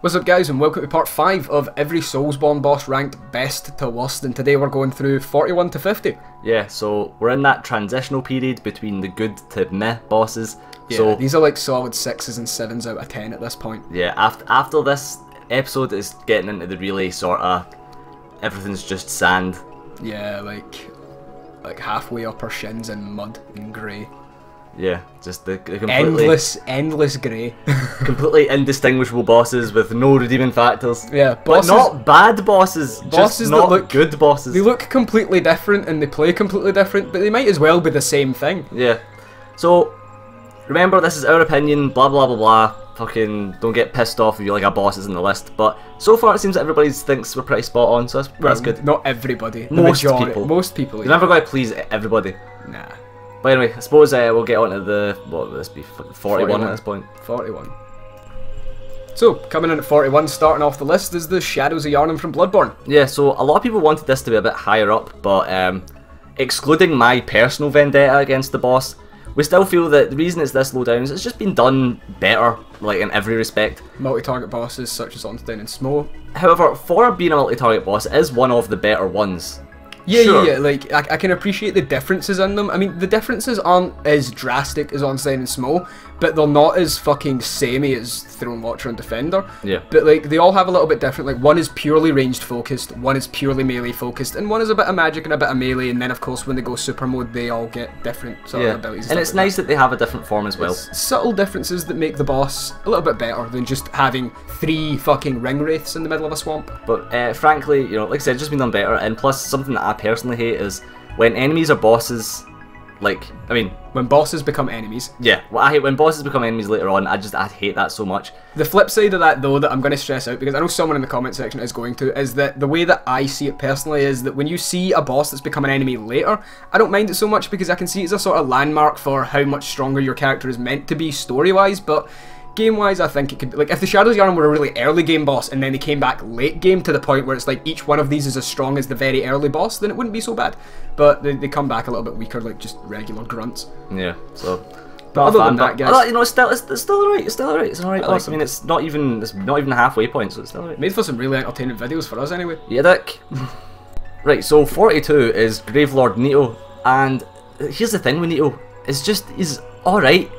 What's up guys, and welcome to part 5 of every Soulsborne boss ranked best to worst, and today we're going through 41 to 50. Yeah, so we're in that transitional period between the good to meh bosses. Yeah, so these are like solid 6s and 7s out of 10 at this point. yeah, after this episode is getting into the really sort of everything's just sand. Yeah, like halfway up our shins in mud and grey. Yeah, just the completely endless grey. completely indistinguishable bosses with no redeeming factors. Yeah, but bosses, not bad bosses, just not that look good bosses. They look completely different and they play completely different, but they might as well be the same thing. Yeah. So remember, this is our opinion. Blah blah blah blah. Fucking don't get pissed off if you like a boss is in the list. But so far it seems that everybody thinks we're pretty spot on, so that's good. Not everybody. Most the majority, people. Most people. You're never going to please everybody. Nah. But anyway, I suppose we'll get on to the, what would this be, 41 at this point? 41. So, coming in at 41, starting off the list, is the Shadows of Arlen from Bloodborne. Yeah, so a lot of people wanted this to be a bit higher up, but excluding my personal vendetta against the boss, we still feel that the reason it's this low down is it's just been done better, like in every respect. Multi-target bosses such as Onstein and Smo. However, for being a multi-target boss, it is one of the better ones. Yeah, sure. yeah, like, I can appreciate the differences in them. I mean, the differences aren't as drastic as Onstein and Smo, but they're not as fucking samey as Throne Watcher and Defender. Yeah. But, like, they all have a little bit different. Like, one is purely ranged focused, one is purely melee focused, and one is a bit of magic and a bit of melee, and then, of course, when they go super mode, they all get different sort of abilities. And it's nice that they have a different form as well. It's subtle differences that make the boss a little bit better than just having 3 fucking ring wraiths in the middle of a swamp. But frankly, you know, like I said, it's just been done better. And plus, something that I personally hate is when enemies are bosses. Like, I mean, when bosses become enemies. Yeah, well, I hate when bosses become enemies later on. I hate that so much. The flip side of that, though, that I'm going to stress out, because I know someone in the comment section is going to, is that the way that I see it personally is that when you see a boss that's become an enemy later, I don't mind it so much because I can see it's a sort of landmark for how much stronger your character is meant to be story-wise, but game-wise, I think it could, like, if the Shadows of Arlen were a really early game boss and then they came back late game to the point where it's like each one of these is as strong as the very early boss, then it wouldn't be so bad. But they come back a little bit weaker, like just regular grunts. Yeah, so. But other than that, guys, you know, it's still alright. It's still alright. It's an alright boss. I mean, it's not even a halfway point, so it's still alright. Made for some really entertaining videos for us, anyway. Yeah, dick. Right, so 42 is Gravelord Nito, and here's the thing with Nito, he's alright.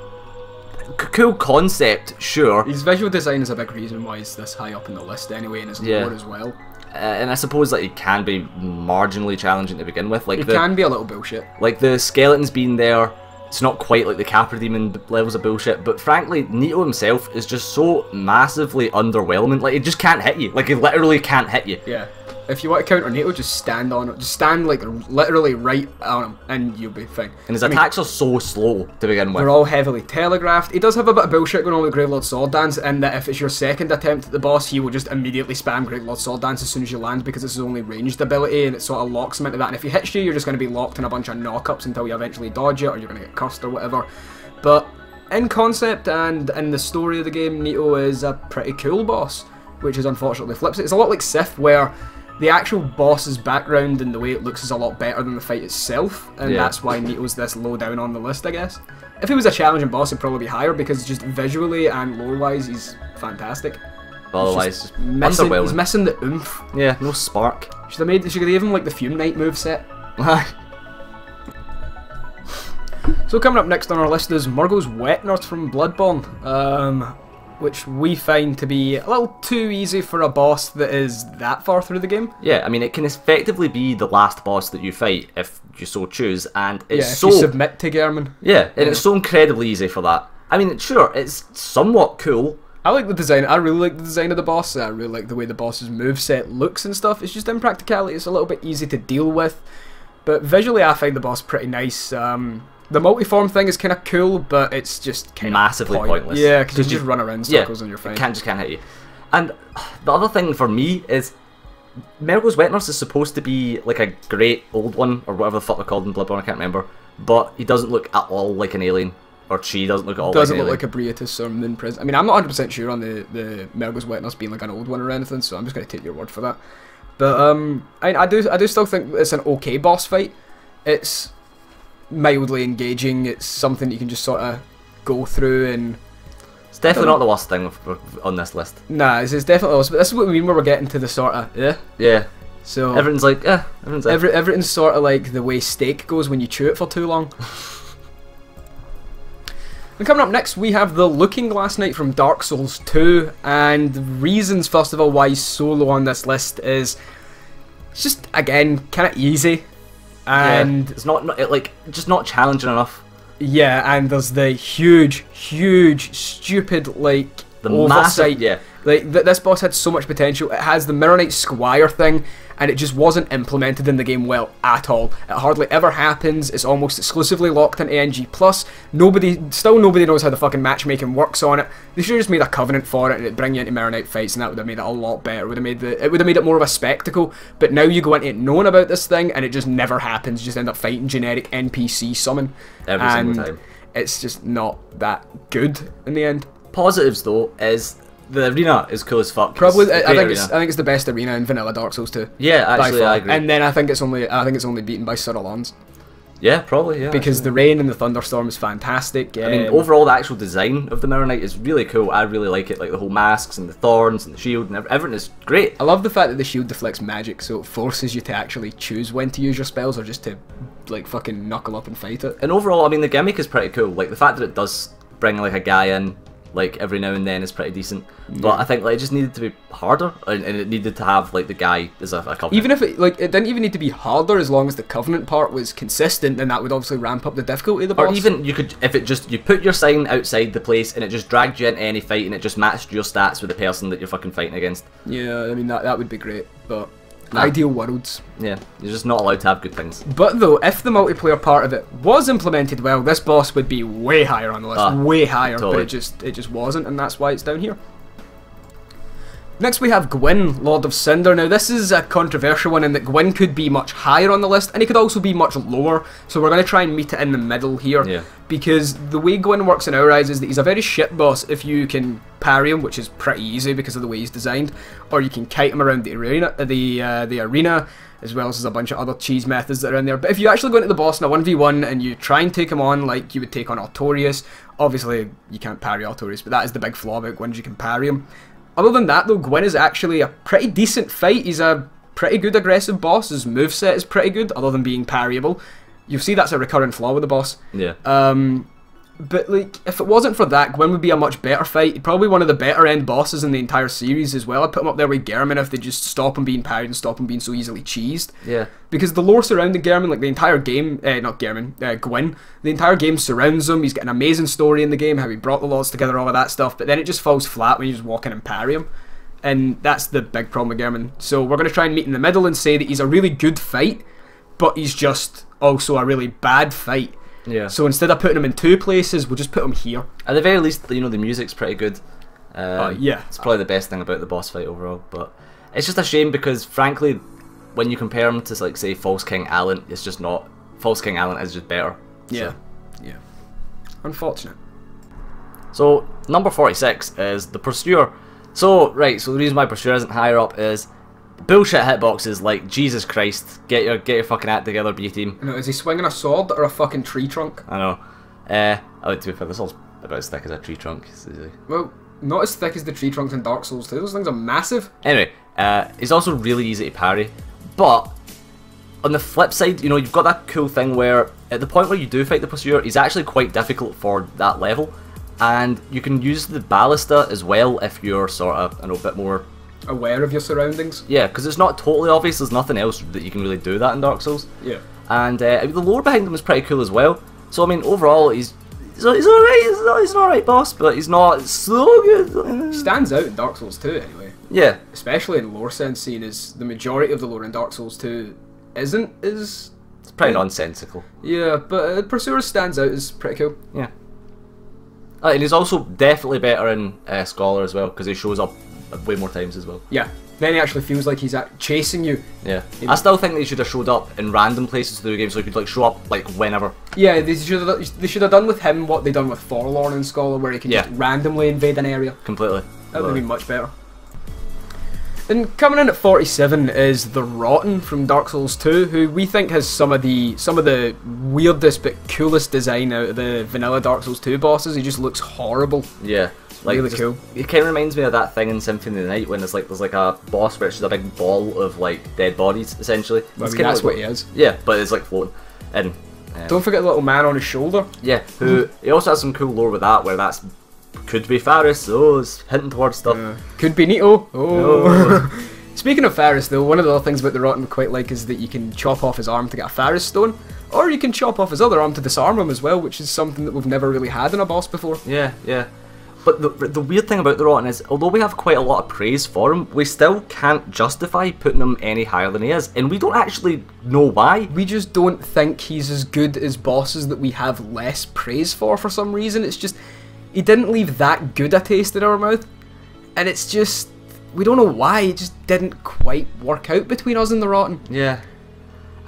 Cool concept, sure. His visual design is a big reason why he's this high up in the list anyway, and his lore as well. And I suppose like it can be marginally challenging to begin with. Like it can be a little bullshit. Like the skeletons being there, it's not quite like the Capra Demon levels of bullshit, but frankly, Nito himself is just so massively underwhelming. Like, he just can't hit you. Like, he literally can't hit you. Yeah. If you want to counter Nito, just stand on it. Just stand, like, literally right on him, and you'll be fine. And his attacks are so slow to begin with. They're all heavily telegraphed. He does have a bit of bullshit going on with Gravelord Sword Dance, and that if it's your second attempt at the boss, he will just immediately spam Gravelord Sword Dance as soon as you land, because it's his only ranged ability, and it sort of locks him into that. And if he hits you, you're just going to be locked in a bunch of knockups until you eventually dodge it, or you're going to get cursed or whatever. But in concept and in the story of the game, Nito is a pretty cool boss, which is unfortunately flips it. It's a lot like Sith, where the actual boss's background and the way it looks is a lot better than the fight itself, and that's why Nito's this low down on the list, I guess. If he was a challenging boss, it'd probably be higher, because just visually and lore-wise, he's fantastic. Otherwise, just he's missing the oomph. Yeah, no spark. Should have gave him like the Fume Knight moveset. So coming up next on our list is Margo's Wet Nurse from Bloodborne, which we find to be a little too easy for a boss that is that far through the game. Yeah, I mean, it can effectively be the last boss that you fight if you so choose, and it's if you submit to Gehrman. Yeah, and it's so incredibly easy for that. I mean, sure, it's somewhat cool. I like the design. I really like the design of the boss. I really like the way the boss's moveset looks and stuff. It's just in practicality, it's a little bit easy to deal with. But visually, I find the boss pretty nice. The multi-form thing is kind of cool, but it's just kind of massively pointless. Yeah, because you just run around in circles and you're fine. Just can't hit you. And the other thing for me is, Margo's Wet Nurse is supposed to be like a great old one, or whatever the fuck they're called in Bloodborne, I can't remember. But he doesn't look at all like an alien. Or she doesn't look at all like an alien. Doesn't look like a Briatus or Moon Prince. I mean, I'm not 100% sure on the Margo's Wet Nurse being like an old one or anything, so I'm just going to take your word for that. But I do still think it's an okay boss fight. It's mildly engaging. It's something you can just sort of go through, and It's definitely not the worst thing on this list. Nah, it's definitely awesome. But this is what we mean when we're getting to the sort of Yeah. So everything's like everything's sort of like the way steak goes when you chew it for too long. And coming up next, we have the Looking Glass Knight from Dark Souls 2, and the reasons, first of all, why he's so low on this list is it's just, again, kind of easy, and it's not like just not challenging enough. Yeah, and there's the huge, stupid like The oversight. massive, Like this boss had so much potential. It has the Mirror Knight Squire thing, and it just wasn't implemented in the game well at all. It hardly ever happens. It's almost exclusively locked in ANG+. Nobody knows how the fucking matchmaking works on it. They should have just made a covenant for it and it'd bring you into Mirror Knight fights, and that would have made it a lot better. It would have made it more of a spectacle. But now you go into it knowing about this thing, and it just never happens. You just end up fighting generic NPC summon every single time. It's just not that good in the end. Positives though is the arena is cool as fuck. Probably, I think it's the best arena in vanilla Dark Souls 2. Yeah, actually, I agree. And then I think it's only beaten by Sir Alon's. Yeah, probably. Yeah, because the rain and the thunderstorm is fantastic. I mean, overall, the actual design of the Mirror Knight is really cool. I really like it. Like the whole masks and the thorns and the shield and everything is great. I love the fact that the shield deflects magic, so it forces you to actually choose when to use your spells or just to like fucking knuckle up and fight it. And overall, I mean, the gimmick is pretty cool. Like the fact that it does bring like a guy in like every now and then is pretty decent. But I think like it just needed to be harder, and it needed to have like the guy as a covenant. Even if it didn't even need to be harder, as long as the covenant part was consistent, then that would obviously ramp up the difficulty of the boss. Or even you could, if it just, you put your sign outside the place and it just dragged you into any fight and it just matched your stats with the person that you're fucking fighting against. Yeah, I mean that would be great, but ideal worlds. Yeah, you're just not allowed to have good things. But though, if the multiplayer part of it was implemented well, this boss would be way higher on the list, way higher. Totally. But it just wasn't, and that's why it's down here. Next we have Gwen, Lord of Cinder. Now this is a controversial one in that Gwen could be much higher on the list, and he could also be much lower, so we're going to try and meet it in the middle here. Yeah. Because the way Gwen works in our eyes is that he's a very shit boss if you can parry him, which is pretty easy because of the way he's designed, or you can kite him around the arena, as well as a bunch of other cheese methods that are in there. But if you actually go into the boss in a 1v1 and you try and take him on like you would take on Artorias, obviously you can't parry Artorias, but that is the big flaw about Gwen, is you can parry him. Other than that though, Gwen is actually a pretty decent fight. He's a pretty good aggressive boss. His moveset is pretty good, other than being parryable. You'll see that's a recurrent flaw with the boss. Yeah. But like, if it wasn't for that, Gwen would be a much better fight. Probably one of the better end bosses in the entire series as well. I'd put him up there with Gehrman if they just stop him being parried and stop him being so easily cheesed. Yeah. Because the lore surrounding Gehrman, like the entire game, Gwen, the entire game surrounds him. He's got an amazing story in the game, how he brought the lords together, all of that stuff. But then it just falls flat when you just walk in and parry him. And that's the big problem with Gehrman. So we're going to try and meet in the middle and say that he's a really good fight, but he's just also a really bad fight. Yeah. So instead of putting him in two places, we'll just put him here. At the very least, you know, the music's pretty good. Yeah. It's probably the best thing about the boss fight overall. But it's just a shame because, frankly, when you compare him to, like, say, False King Arlen, it's just not. False King Arlen is just better. Yeah. So. Yeah. Unfortunate. So, number 46 is the Pursuer. So, right, so the reason why Pursuer isn't higher up is bullshit hitboxes, like, Jesus Christ, get your fucking act together, B team. No, is he swinging a sword or a fucking tree trunk? I know. To be fair, this is about as thick as a tree trunk. Well, not as thick as the tree trunks in Dark Souls 2. Those things are massive. Anyway, he's also really easy to parry, but on the flip side, you know, you've got that cool thing where at the point where you do fight the Pursuer, he's actually quite difficult for that level, and you can use the Ballista as well if you're sort of, I know, a bit more aware of your surroundings. Yeah, because it's not totally obvious. There's nothing else that you can really do that in Dark Souls. Yeah. And the lore behind him is pretty cool as well. So I mean, overall, he's alright. He's an alright boss, but he's not so good. He stands out in Dark Souls 2 anyway. Yeah. Especially in lore sense, seeing as the majority of the lore in Dark Souls 2 isn't as... It's pretty nonsensical. Yeah, but Pursuer stands out as pretty cool. Yeah. And he's also definitely better in Scholar as well, because he shows up way more times as well. Yeah. Then he actually feels like he's chasing you. Yeah. I still think they should have showed up in random places through the game, so he could like show up like whenever. Yeah, they should have done with him what they done with Forlorn and Scholar, where he can just randomly invade an area. Completely. That would have been much better. And coming in at 47 is the Rotten from Dark Souls 2, who we think has some of the weirdest but coolest design out of the vanilla Dark Souls 2 bosses. He just looks horrible. Yeah. Like, really cool. It kind of reminds me of that thing in Symphony of the Night when there's like a boss where it's just a big ball of like dead bodies essentially. Well, I mean, that's what he is. Yeah, but it's like floating. And don't forget the little man on his shoulder. Yeah, he also has some cool lore with that, where that's could be Faris. Oh, it's hinting towards stuff. Could be Nito. Oh. Speaking of Faris, though, one of the other things about the Rotten I quite like is that you can chop off his arm to get a Faris stone, or you can chop off his other arm to disarm him as well, which is something that we've never really had in a boss before. Yeah, yeah. But the weird thing about the Rotten is, although we have quite a lot of praise for him, we still can't justify putting him any higher than he is, and we don't actually know why. We just don't think he's as good as bosses that we have less praise for some reason. It's just, he didn't leave that good a taste in our mouth, and it's just, we don't know why, it just didn't quite work out between us and the Rotten. Yeah.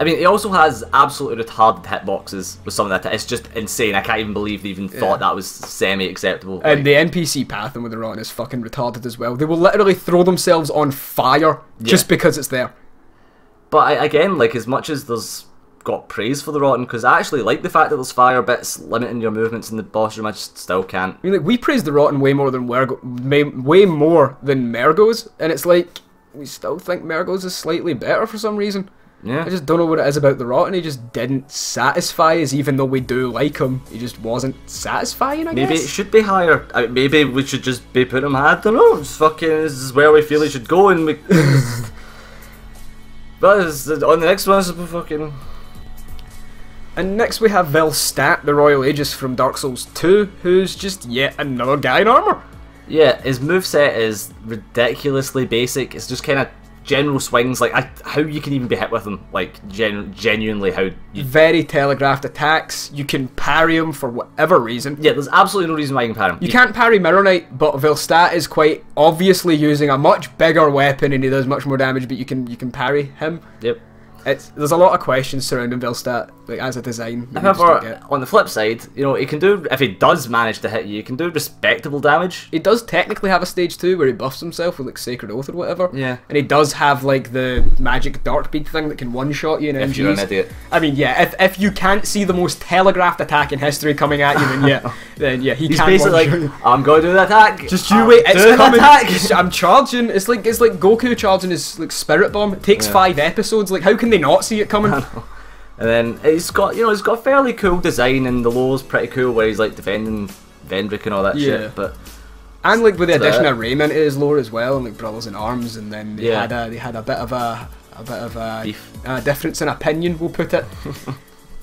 I mean, he also has absolutely retarded hitboxes with some of that. It's just insane. I can't even believe they even thought that was semi-acceptable. And the NPC pathing with the Rotten is fucking retarded as well. They will literally throw themselves on fire just because it's there. But again, like, as much as there's got praise for the Rotten, because I actually like the fact that there's fire bits limiting your movements in the boss room, I just still can't. I mean, like, we praise the Rotten way more than way more than Margo's, and it's like, we still think Margo's is slightly better for some reason. Yeah. I just don't know what it is about the Rotten. He just didn't satisfy us, even though we do like him. He just wasn't satisfying, I guess. Maybe it should be higher. Maybe we should just be putting him higher. I don't know. It's fucking, this is where we feel he should go, and we. But on the next one, it's fucking. And next we have Velstadt, the Royal Aegis from Dark Souls 2, who's just yet another guy in armour. Yeah, his moveset is ridiculously basic. It's just kind of general swings, like how you can even be hit with them, like genuinely how you... Very telegraphed attacks, you can parry him for whatever reason. Yeah, there's absolutely no reason why you can parry him. You can't parry Mirror Knight, but Velstadt is quite obviously using a much bigger weapon and he does much more damage, but you can parry him. Yep. There's a lot of questions surrounding Velstadt, like, as a design. However, on the flip side, you know, he can do, if he does manage to hit you, he can do respectable damage. He does technically have a stage 2 where he buffs himself with, like, Sacred Oath or whatever. Yeah. And he does have, like, the magic dark bead thing that can one-shot you in MGs. If you're an idiot. I mean, yeah, if you can't see the most telegraphed attack in history coming at you, then yeah, he's basically like, I'm going to do the attack. Just you wait, it's coming. I'm charging. It's like Goku charging his, like, Spirit Bomb. It takes 5 episodes. Like, how can they not see it coming? And then he's got a fairly cool design, and the low's pretty cool where he's like defending Vendrick and all that shit. But and like with the addition of Rayman to his lore as well, and like Brothers in Arms, and then they had a bit of a beef, difference in opinion, we'll put it.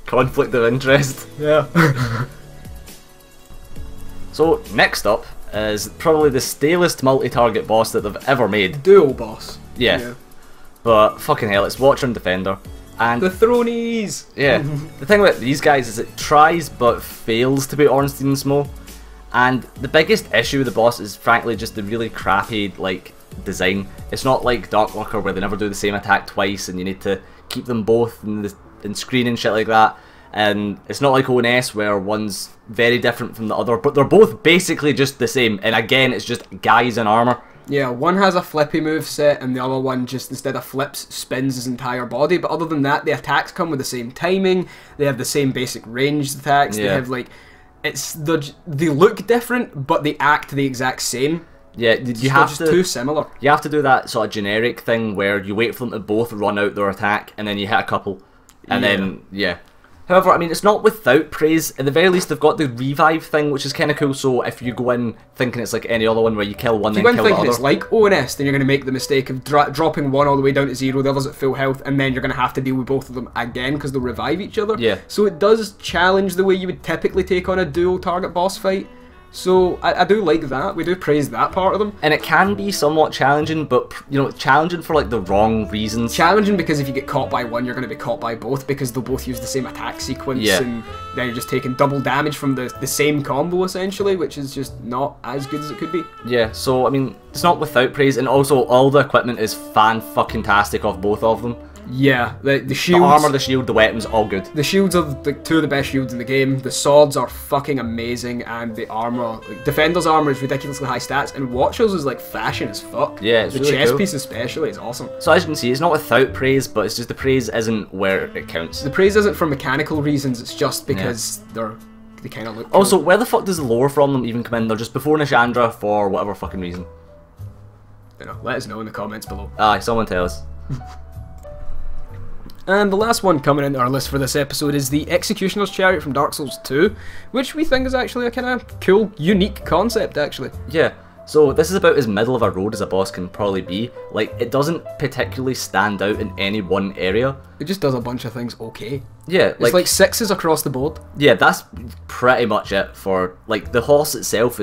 Conflict of interest. Yeah. So next up is probably the stalest multi-target boss that they've ever made. Dual boss. Yeah. But fucking hell, it's Watcher and Defender. And the Thronies! Yeah. The thing about these guys is it tries but fails to be Ornstein and Smo. And the biggest issue with the boss is frankly just the really crappy, like, design. It's not like Darklurker where they never do the same attack twice and you need to keep them both in screen and shit like that. And it's not like ONS where one's very different from the other, but they're both basically just the same. And again, it's just guys in armour. Yeah, one has a flippy move set and the other one just, instead of flips, spins his entire body. But other than that, the attacks come with the same timing. They have the same basic ranged attacks. They have, like, they look different, but they act the exact same. Yeah, you have to, too similar. You have to do that sort of generic thing where you wait for them to both run out their attack and then you hit a couple. And then, However, I mean, it's not without praise. At the very least, they've got the revive thing, which is kind of cool. So if you go in thinking it's like any other one where you kill one, then kill the other. If you go in thinking it's like ONS, then you're going to make the mistake of dropping one all the way down to 0, the other's at full health, and then you're going to have to deal with both of them again because they'll revive each other. Yeah. So it does challenge the way you would typically take on a dual target boss fight. So I do like that. We do praise that part of them. And it can be somewhat challenging, but, you know, challenging for, like, the wrong reasons. Challenging because if you get caught by one, you're going to be caught by both because they'll both use the same attack sequence. Yeah. And then you're just taking double damage from the same combo, essentially, which is just not as good as it could be. Yeah, so, I mean, it's not without praise. And also, all the equipment is fan-fucking-tastic off both of them. Yeah, the shields... The armour, the shield, the weapons, all good. The shields are like 2 of the best shields in the game. The swords are fucking amazing, and the armour... Like, Defender's armour is ridiculously high stats, and Watcher's is like fashion as fuck. Yeah, it's the really chest cool. piece especially is awesome. So as you can see, it's not without praise, but it's just the praise isn't where it counts. The praise isn't for mechanical reasons, it's just because they're they kind of look Also, where the fuck does the lore from them even come in? They're just before Nishandra for whatever fucking reason. You know, let us know in the comments below. Aye, someone tell us. And the last one coming into our list for this episode is the Executioner's Chariot from Dark Souls 2, which we think is actually a kind of cool, unique concept, actually. Yeah, so this is about as middle of a road as a boss can probably be. Like, it doesn't particularly stand out in any one area. It just does a bunch of things okay. Yeah, It's like sixes across the board. Yeah, that's pretty much it for, like, the horse itself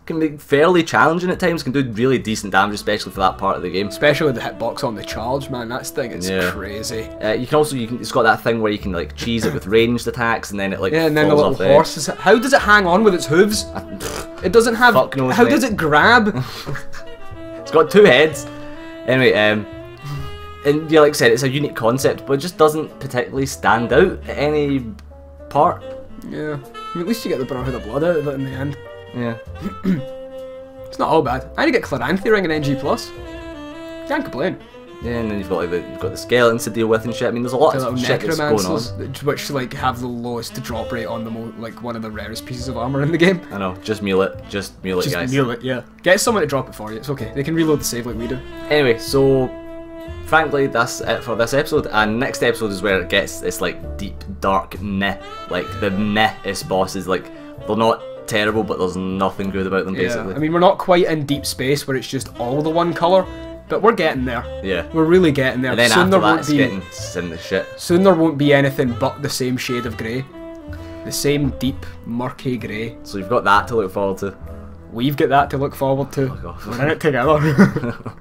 can be fairly challenging at times, can do really decent damage, especially for that part of the game. Especially the hitbox on the charge, man, that thing is crazy. You can also, it's got that thing where you can like cheese it with ranged attacks, and then it like and then the falls little off horse. How does it hang on with its hooves? It doesn't have. Fuck knows, how mate. does it grab? It's got 2 heads. Anyway, and yeah, like I said, it's a unique concept, but it just doesn't particularly stand out at any part. Yeah, I mean, at least you get the Brotherhood of Blood out of it in the end. Yeah. It's not all bad. And you get Cloranthy Ring and NG+. Can't complain. Yeah, and then you've got the skeletons to deal with and shit. I mean, there's a lot of shit that's going on. Which like have the lowest drop rate on the like one of the rarest pieces of armor in the game. I know, just mule it, guys. Just mule it, yeah. Get someone to drop it for you. It's okay. They can reload the save like we do. Anyway, so frankly, that's it for this episode. And next episode is where it gets this like deep, dark meh. Like the meh-est bosses. Like they're not terrible, but there's nothing good about them, basically. I mean, we're not quite in deep space where it's just all the one colour, but we're getting there. Yeah. We're really getting there. And then soon after there that, won't it's be, getting in the shit. Soon there won't be anything but the same shade of grey. The same deep, murky grey. So you've got that to look forward to. We've got that to look forward to. Oh, God. We're in it together.